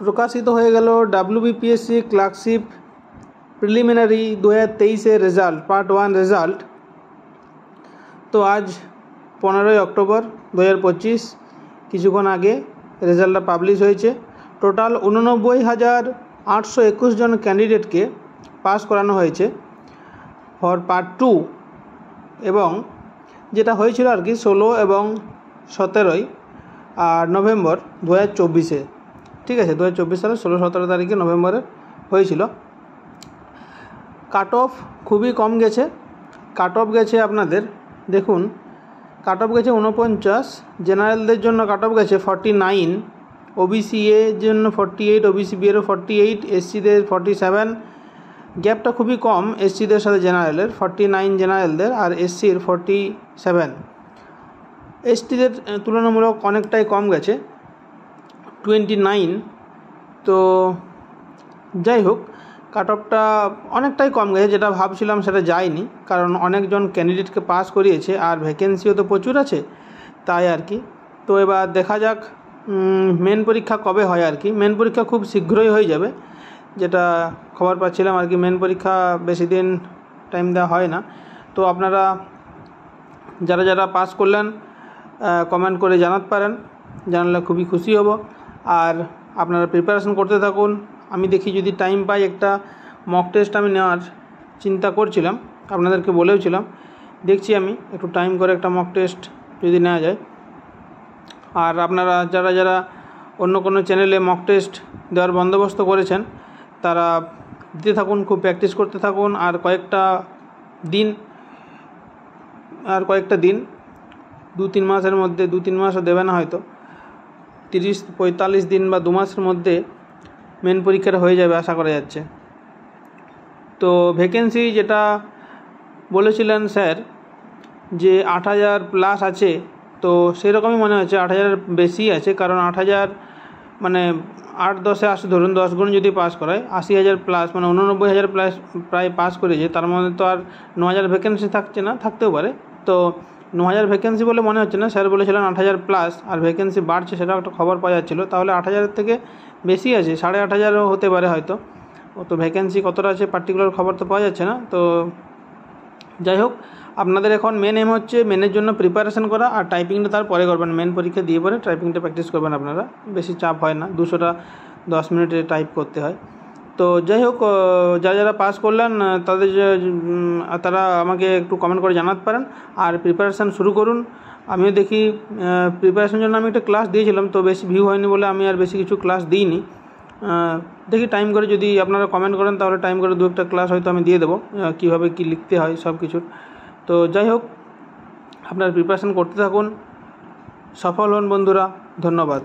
প্রকাশিত হয়ে গেল ডাব্লিউবিপিএসসি ক্লার্কশিপ প্রিলিমিনারি 2023-এর রেজাল্ট, পার্ট 1 রেজাল্ট। তো আজ 15ই অক্টোবর 2025, কিছুক্ষণ আগে রেজাল্টটা পাবলিশ হয়েছে। টোটাল 89,821 জন ক্যান্ডিডেটকে পাস করানো হয়েছে ফর পার্ট 2, এবং যেটা হয়েছিল আর কি 16 এবং 17 নভেম্বর 2024-এ। ঠিক আছে, 2024 সালের 16-17 তারিখে নভেম্বরে হয়েছিল। কাট অফ খুবই কম গেছে। কাট অফ গেছে আপনাদের, দেখুন কাট অফ গেছে 49, জেনারেলদের জন্য কাট অফ গেছে 49, ওবিসি এর জন্য 48, ওবিসি বি এরও 48, এসসিদের 47। গ্যাপটা খুবই কম এসসিদের সাথে জেনারেলের, 49 জেনারেলদের আর এসসির 47। এসটিদের তুলনামূলক অনেকটাই কম গেছে, 29। তো যাই হোক, কাট অফটা অনেকটাই কম গেছে, যেটা ভাবছিলাম সেটা যায়নি, কারণ অনেকজন ক্যান্ডিডেটকে পাস করিয়েছে আর ভ্যাকেন্সিও তো প্রচুর আছে, তাই আর কি। তো এবার দেখা যাক মেন পরীক্ষা কবে হয় আর কি। মেন পরীক্ষা খুব শীঘ্রই হয়ে যাবে, যেটা খবর পাচ্ছিলাম আর কি। মেন পরীক্ষা বেশি দিন টাইম দেওয়া হয় না। তো আপনারা যারা যারা পাস করলেন কমেন্ট করে জানাতে পারেন, জানালে খুবই খুশি হব। আর আপনারা প্রিপারেশন করতে থাকুন। আমি দেখি যদি টাইম পাই একটা মক টেস্ট আমি নেওয়ার চিন্তা করছিলাম, আপনাদেরকে বলেওছিলাম। দেখছি আমি একটু টাইম করে একটা মক টেস্ট যদি নেওয়া যায়। আর আপনারা যারা যারা অন্য কোনো চ্যানেলে মক টেস্ট দেওয়ার বন্দোবস্ত করেছেন তারা দিতে থাকুন, খুব প্র্যাকটিস করতে থাকুন। আর কয়েকটা দিন 2-3 মাসের মধ্যে, 2-3 মাসও দেবে না হয়তো, 30-45 দিন বা 2 মাসের মধ্যে মেন পরীক্ষাটা হয়ে যাবে আশা করা যাচ্ছে। তো ভ্যাকেন্সি যেটা বলেছিলেন স্যার যে 8,000 প্লাস আছে, তো সেরকমই মনে হচ্ছে 8,000 বেশি আছে। কারণ 8,000 মানে 8-10-এ 80, ধরুন 10 গুণ যদি পাস করায় 80,000 প্লাস, মানে 89,000 প্লাস প্রায় পাস করেছে। তার মধ্যে তো আর 9,000 ভ্যাকেন্সি থাকছে না, থাকতেও পারে। তো 9,000 ভ্যাকেন্সি বলে মনে হচ্ছে না, স্যার বলেছিলেন 8,000 প্লাস, আর ভ্যাকেন্সি বাড়ছে সেটাও একটা খবর পাওয়া যাচ্ছিলো। তাহলে 8,000 থেকে বেশি আছে, 8,500-ও হতে পারে হয়তো। তো ভ্যাকেন্সি কতটা আছে পার্টিকুলার খবর তো পাওয়া যাচ্ছে না। তো যাই হোক, আপনাদের এখন মেন এম হচ্ছে মেনের জন্য প্রিপারেশন করা, আর টাইপিংটা তারপরে করবেন। মেন পরীক্ষা দিয়ে পরে টাইপিংটা প্র্যাকটিস করবেন আপনারা, বেশি চাপ হয় না, 200টা 10 মিনিটে টাইপ করতে হয়। তো যাই হোক, যারা যারা পাস করলেন তারা আমাকে একটু কমেন্ট করে জানাতে পারেন। আর প্রিপারেশান শুরু করুন। আমিও দেখি, প্রিপারেশনের জন্য আমি একটা ক্লাস দিয়েছিলাম, তো বেশি ভিউ হয়নি বলে আমি আর বেশি কিছু ক্লাস দিইনি। দেখি টাইম করে, যদি আপনারা কমেন্ট করেন তাহলে টাইম করে 2-একটা ক্লাস হয়তো আমি দিয়ে দেবো, কীভাবে কী লিখতে হয় সব কিছুর। তো যাই হোক, আপনারা প্রিপারেশান করতে থাকুন, সফল হন বন্ধুরা। ধন্যবাদ।